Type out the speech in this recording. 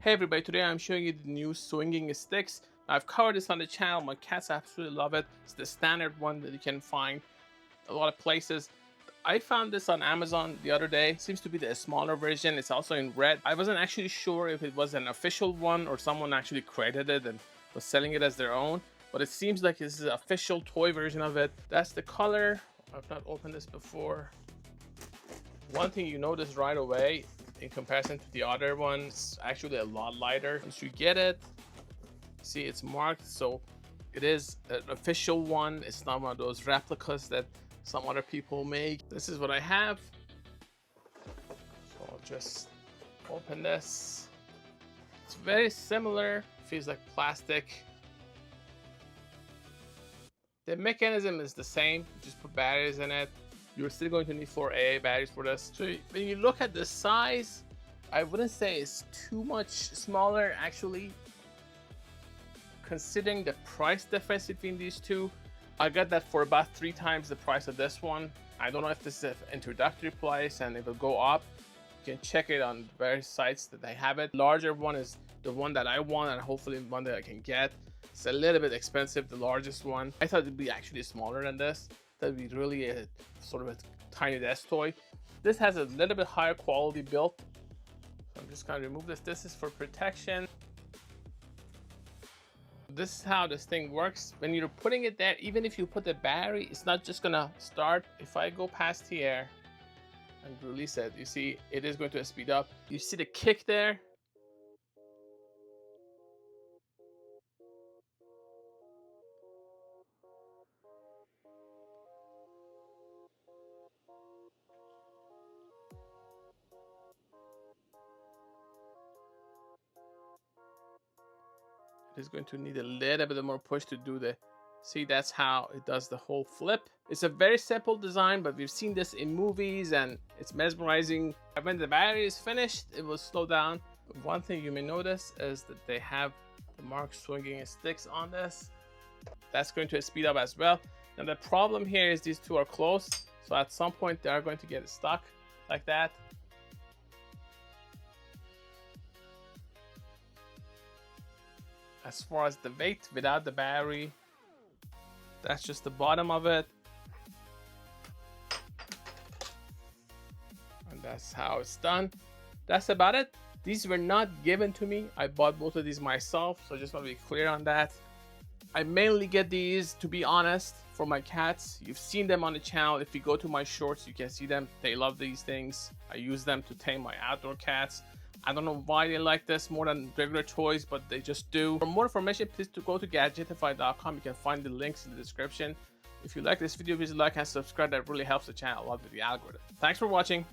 Hey everybody, today I'm showing you the new swinging sticks. I've covered this on the channel. My cats absolutely love it. It's the standard one that you can find a lot of places. I found this on Amazon the other day. It seems to be the smaller version. It's also in red. I wasn't actually sure if it was an official one or someone actually created it and was selling it as their own, but it seems like this is an official toy version of it. That's the color. I've not opened this before. One thing you notice right away in comparison to the other one, it's actually a lot lighter. Once you get it, see it's marked, so it is an official one. It's not one of those replicas that some other people make. This is what I have. So I'll just open this. It's very similar, feels like plastic. The mechanism is the same, just put batteries in it. You're still going to need 4 AA batteries for this. So when you look at the size, I wouldn't say it's too much smaller actually. Considering the price difference between these two, I got that for about 3 times the price of this one. I don't know if this is an introductory price and it will go up. You can check it on various sites that they have it. The larger one is the one that I want and hopefully one that I can get. It's a little bit expensive, the largest one. I thought it'd be actually smaller than this. That'd be really a sort of a tiny desk toy. This has a little bit higher quality build. So I'm just gonna remove this. This is for protection. This is how this thing works. When you're putting it there, even if you put the battery, it's not just gonna start. If I go past here and release it, you see it is going to speed up. You see the kick there? It is going to need a little bit more push to do the, see, that's how it does the whole flip. It's a very simple design, but we've seen this in movies and it's mesmerizing. When the battery is finished, it will slow down. One thing you may notice is that they have the mark swinging sticks on this. That's going to speed up as well. And the problem here is these two are close, so at some point they are going to get stuck like that. As far as the weight without the battery, that's just the bottom of it, and that's how it's done. That's about it. These were not given to me. I bought both of these myself, so I just want to be clear on that. I mainly get these, to be honest, for my cats. You've seen them on the channel. If you go to my shorts, you can see them. They love these things. I use them to tame my outdoor cats. I don't know why they like this more than regular toys, but they just do. For more information, please go to Gadgetify.com. You can find the links in the description. If you like this video, please like and subscribe. That really helps the channel a lot with the algorithm. Thanks for watching.